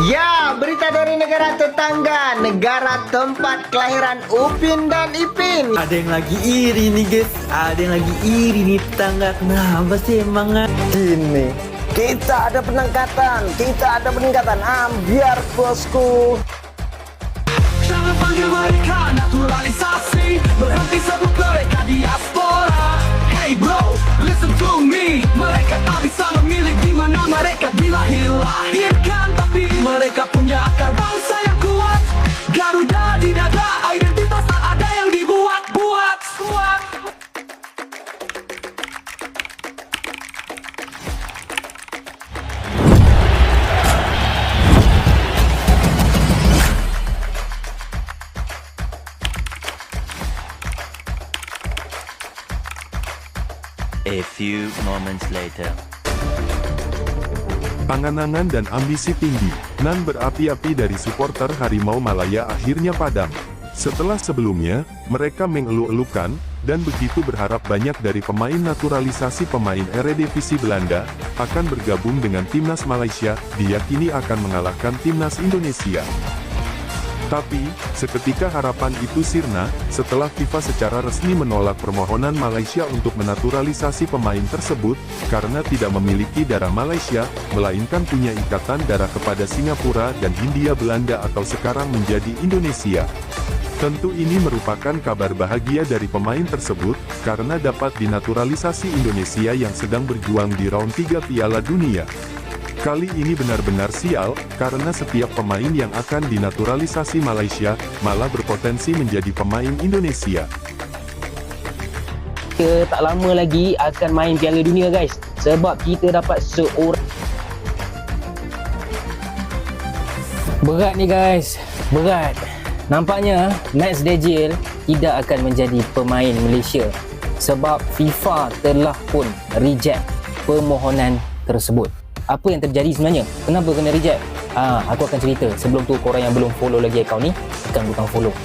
Ya, berita dari negara tetangga, negara tempat kelahiran Upin dan Ipin. Ada yang lagi iri nih guys, ada yang lagi iri nih tetangga. Kenapa sih emang? Gini, kita ada peningkatan, biar bosku. Jangan panggil mereka naturalisasi, berhenti sebut mereka diaspora. Hey bro, listen to me, mereka tak bisa memilih di mana mereka dilahirkan, tapi mereka punya akar bangsa yang kuat. Garuda di dada, identitas tak ada yang dibuat-buat. A few moments later. Angan-angan dan ambisi tinggi, nan berapi-api dari supporter Harimau Malaya akhirnya padam. Setelah sebelumnya, mereka mengeluh-elukan, dan begitu berharap banyak dari pemain naturalisasi pemain Eredivisie Belanda, akan bergabung dengan Timnas Malaysia, diyakini akan mengalahkan Timnas Indonesia. Tapi, seketika harapan itu sirna, setelah FIFA secara resmi menolak permohonan Malaysia untuk menaturalisasi pemain tersebut, karena tidak memiliki darah Malaysia, melainkan punya ikatan darah kepada Singapura dan Hindia Belanda atau sekarang menjadi Indonesia. Tentu ini merupakan kabar bahagia dari pemain tersebut, karena dapat dinaturalisasi Indonesia yang sedang berjuang di round 3 Piala Dunia. Kali ini benar-benar sial, karena setiap pemain yang akan dinaturalisasi Malaysia, malah berpotensi menjadi pemain Indonesia. Kita tak lama lagi akan main Piala Dunia guys, sebab kita dapat seorang. Berat ni guys, berat. Nampaknya Max Dejil tidak akan menjadi pemain Malaysia, sebab FIFA telah pun reject permohonan tersebut. Apa yang terjadi sebenarnya? Kenapa kena reject? Aku akan cerita. Sebelum tu, korang yang belum follow lagi akaun ni, tekan butang follow.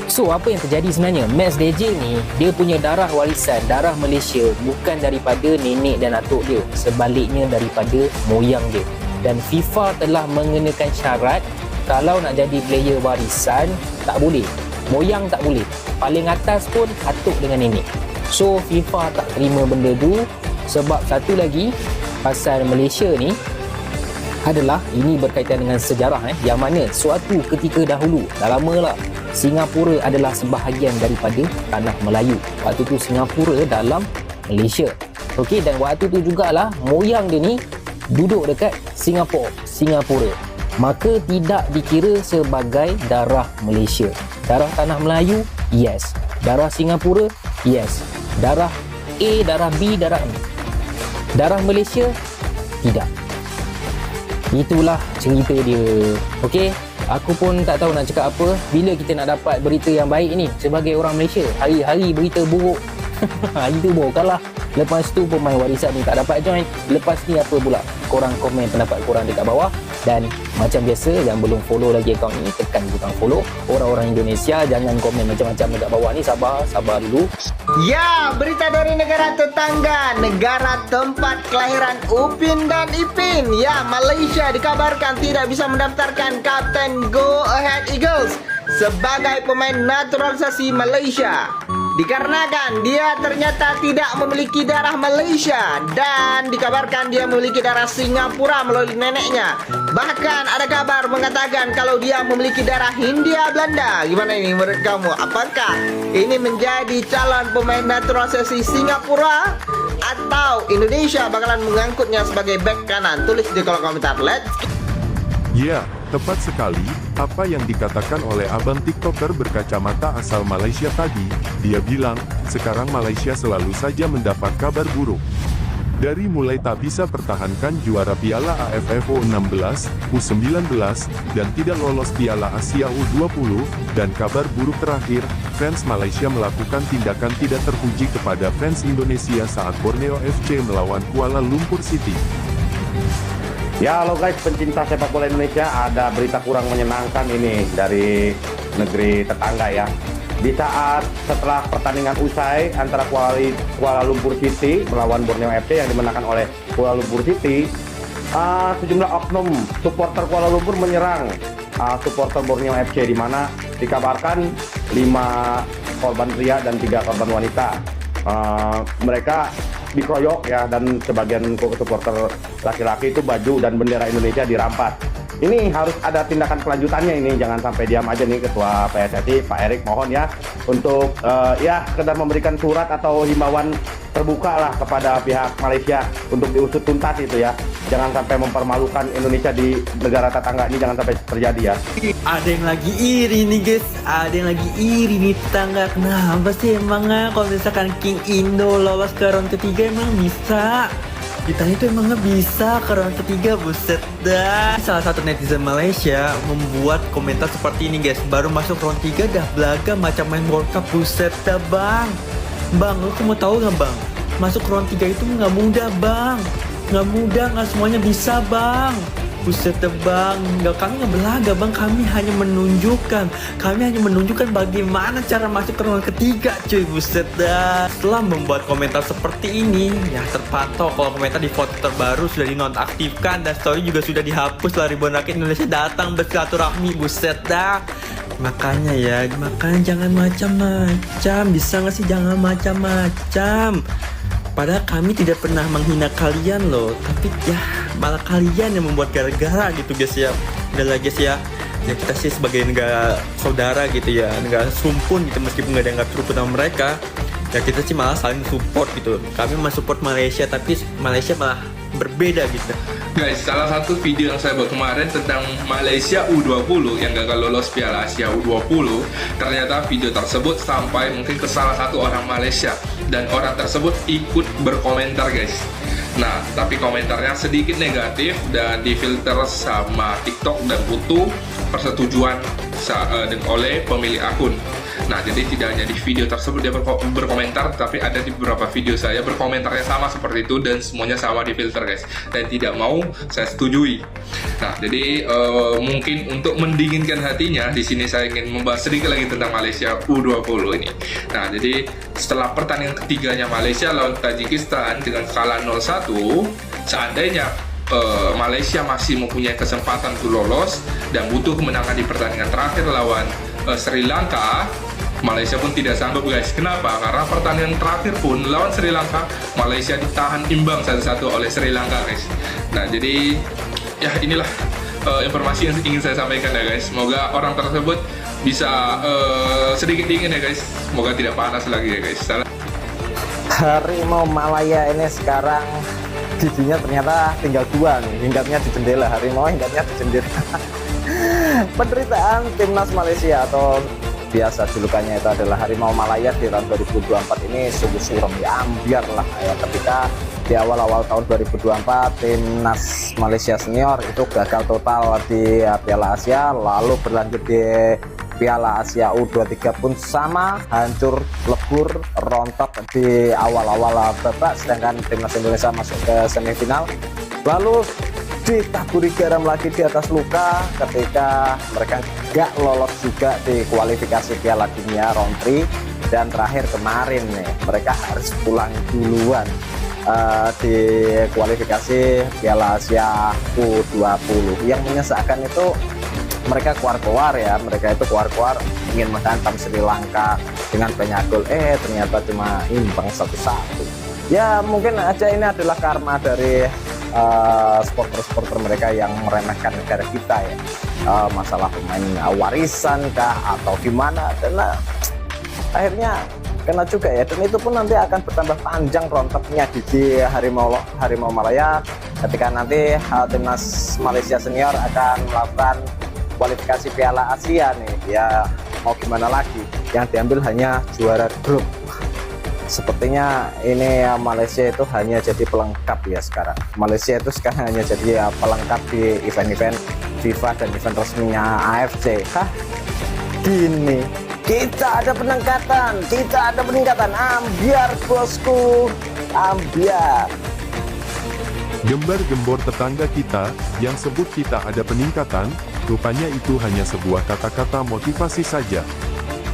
So, apa yang terjadi sebenarnya? Max Dejil ni, dia punya darah warisan, darah Malaysia, bukan daripada nenek dan atuk dia, sebaliknya daripada moyang dia. Dan FIFA telah mengenakan syarat, kalau nak jadi player warisan, tak boleh. Moyang tak boleh. Paling atas pun atuk dengan nenek. So, FIFA tak terima benda tu. Sebab satu lagi, pasal Malaysia ni adalah, ini berkaitan dengan sejarah yang mana suatu ketika dahulu, dah lama lah, Singapura adalah sebahagian daripada tanah Melayu. Waktu tu Singapura dalam Malaysia. Okey, dan waktu tu jugalah moyang dia ni duduk dekat Singapura. Maka tidak dikira sebagai darah Malaysia. Darah tanah Melayu, yes. Darah Singapura, yes. Darah A, darah B, darah M. Darah Malaysia, tidak. Itulah cerita dia. Okey, aku pun tak tahu nak cakap apa. Bila kita nak dapat berita yang baik ni sebagai orang Malaysia? Hari-hari berita buruk. Itu buruk kalah. Lepas tu pemain warisan ni tak dapat join. Lepas ni apa pula? Korang komen pendapat korang dekat bawah. Dan macam biasa, yang belum follow lagi akaun ni, tekan butang follow. Orang-orang Indonesia jangan komen macam-macam dekat bawah ni. Sabar dulu. Ya, berita dari negara tetangga, negara tempat kelahiran Upin dan Ipin. Ya, Malaysia dikabarkan tidak bisa mendaftarkan Kapten Go Ahead Eagles sebagai pemain naturalisasi Malaysia, dikarenakan dia ternyata tidak memiliki darah Malaysia, dan dikabarkan dia memiliki darah Singapura melalui neneknya. Bahkan ada kabar mengatakan kalau dia memiliki darah Hindia Belanda. Gimana ini menurut kamu? Apakah ini menjadi calon pemain naturalisasi Singapura, atau Indonesia bakalan mengangkutnya sebagai bek kanan? Tulis di kolom komentar. Let's go. Ya, tepat sekali, apa yang dikatakan oleh abang TikToker berkacamata asal Malaysia tadi. Dia bilang, sekarang Malaysia selalu saja mendapat kabar buruk. Dari mulai tak bisa pertahankan juara Piala AFF U16, U19, dan tidak lolos Piala Asia U20, dan kabar buruk terakhir, fans Malaysia melakukan tindakan tidak terpuji kepada fans Indonesia saat Borneo FC melawan Kuala Lumpur City. Ya, halo guys, pencinta sepak bola Indonesia, ada berita kurang menyenangkan ini dari negeri tetangga ya. Di saat setelah pertandingan usai antara Kuala Lumpur City melawan Borneo FC yang dimenangkan oleh Kuala Lumpur City, sejumlah oknum supporter Kuala Lumpur menyerang supporter Borneo FC, di mana dikabarkan 5 korban pria dan 3 korban wanita. Mereka dikeroyok ya, dan sebagian supporter laki-laki itu baju dan bendera Indonesia dirampas. Ini harus ada tindakan kelanjutannya ini, jangan sampai diam aja nih Ketua PSSI Pak Erik, mohon ya untuk ya sekedar memberikan surat atau himbauan terbuka lah kepada pihak Malaysia untuk diusut tuntas itu ya. Jangan sampai mempermalukan Indonesia di negara tetangga ini, jangan sampai terjadi ya. Ada yang lagi iri nih guys, ada yang lagi iri nih tetangga. Kenapa sih emang kalau misalkan King Indo lolos ke round ketiga emang bisa? Kita itu emang nggak bisa ke round ketiga, buset dah. Salah satu netizen Malaysia membuat komentar seperti ini guys, baru masuk round 3 dah belaga macam main World Cup, buset dah bang. Bang, lu mau tahu nggak bang? Masuk round 3 itu nggak mudah bang. Nggak mudah, nggak semuanya bisa bang. Buset deh bang, kami nggak belaga bang, kami hanya menunjukkan bagaimana cara masuk ke round ketiga cuy, buset dah. Setelah membuat komentar seperti ini, ya terpantau kalau komentar di foto terbaru sudah dinonaktifkan dan story juga sudah dihapus setelah ribuan rakyat Indonesia datang bersilaturahmi, buset dah. Makanya jangan macam-macam, bisa nggak sih jangan macam-macam. Padahal kami tidak pernah menghina kalian loh, tapi ya malah kalian yang membuat gara-gara gitu guys ya. Udah lah guys ya, ya kita sih sebagai negara saudara gitu ya, negara sumpun gitu, meskipun nggak ada yang teruput sama mereka, ya kita sih malah saling support gitu. Kami mensupport Malaysia, tapi Malaysia malah berbeda gitu. Guys, salah satu video yang saya buat kemarin tentang Malaysia U20 yang gagal lolos Piala Asia U20, ternyata video tersebut sampai mungkin ke salah satu orang Malaysia, dan orang tersebut ikut berkomentar guys. Nah, tapi komentarnya sedikit negatif dan difilter sama TikTok dan butuh persetujuan oleh pemilik akun. Nah, jadi tidak hanya di video tersebut dia berkomentar, tapi ada di beberapa video saya berkomentarnya sama seperti itu dan semuanya sama di filter guys, dan tidak mau saya setujui. Nah, jadi mungkin untuk mendinginkan hatinya, di sini saya ingin membahas sedikit lagi tentang Malaysia U20 ini. Nah, jadi setelah pertandingan ketiganya Malaysia lawan Tajikistan dengan kalah 0-1, seandainya Malaysia masih mempunyai kesempatan untuk lolos dan butuh kemenangan di pertandingan terakhir lawan Sri Lanka, Malaysia pun tidak sanggup guys. Kenapa? Karena pertandingan terakhir pun lawan Sri Lanka, Malaysia ditahan imbang 1-1 oleh Sri Lanka guys. Nah, jadi ya inilah informasi yang ingin saya sampaikan ya guys. Semoga orang tersebut bisa sedikit dingin ya guys. Semoga tidak panas lagi ya guys. Harimau Malaya ini sekarang giginya ternyata tinggal 2 nih, hinggapnya di jendela. Harimau hinggapnya di jendela. Penderitaan timnas Malaysia atau biasa julukannya itu adalah Harimau Malaya di tahun 2024 ini sungguh suram ya, ambiar lah ya, ketika di awal-awal tahun 2024 timnas Malaysia senior itu gagal total di Piala Asia, lalu berlanjut di Piala Asia U23 pun sama, hancur lebur rontok di awal-awal babak, sedangkan timnas Indonesia masuk ke semifinal lalu ditaburi garam lagi di atas luka ketika mereka gak lolos juga di kualifikasi Piala Dunia round 3, dan terakhir kemarin nih mereka harus pulang duluan di kualifikasi Piala Asia U20. Yang menyesalkan itu mereka keluar-keluar ya, mereka itu keluar-keluar ingin menghantam Sri Lanka dengan banyak gol, ternyata cuma imbang 1-1. Ya mungkin aja ini adalah karma dari supporter-supporter mereka yang meremehkan negara kita ya, masalah pemain warisan kah atau gimana, karena akhirnya kena juga ya, dan itu pun nanti akan bertambah panjang rontoknya di Harimau Malaya ketika nanti timnas Malaysia senior akan melakukan kualifikasi Piala Asia nih ya. Mau gimana lagi, yang diambil hanya juara grup. Sepertinya ini ya, Malaysia itu hanya jadi pelengkap ya sekarang. Malaysia itu sekarang hanya jadi pelengkap di event-event FIFA dan event resminya AFC. Hah? Gini, kita ada peningkatan, ambiar bosku, ambiar. Gembar-gembor tetangga kita, yang sebut kita ada peningkatan, rupanya itu hanya sebuah kata-kata motivasi saja.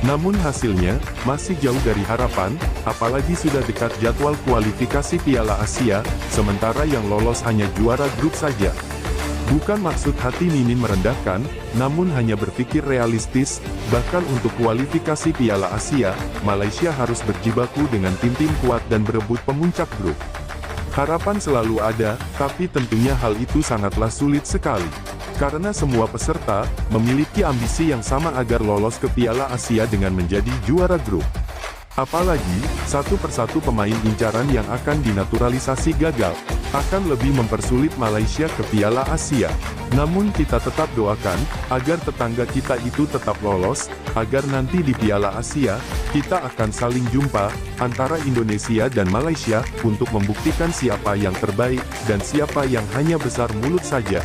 Namun hasilnya, masih jauh dari harapan, apalagi sudah dekat jadwal kualifikasi Piala Asia, sementara yang lolos hanya juara grup saja. Bukan maksud hati Mimin merendahkan, namun hanya berpikir realistis, bahkan untuk kualifikasi Piala Asia, Malaysia harus berjibaku dengan tim-tim kuat dan berebut pemuncak grup. Harapan selalu ada, tapi tentunya hal itu sangatlah sulit sekali. Karena semua peserta memiliki ambisi yang sama agar lolos ke Piala Asia dengan menjadi juara grup. Apalagi, satu persatu pemain incaran yang akan dinaturalisasi gagal, akan lebih mempersulit Malaysia ke Piala Asia. Namun kita tetap doakan, agar tetangga kita itu tetap lolos, agar nanti di Piala Asia, kita akan saling jumpa, antara Indonesia dan Malaysia, untuk membuktikan siapa yang terbaik, dan siapa yang hanya besar mulut saja.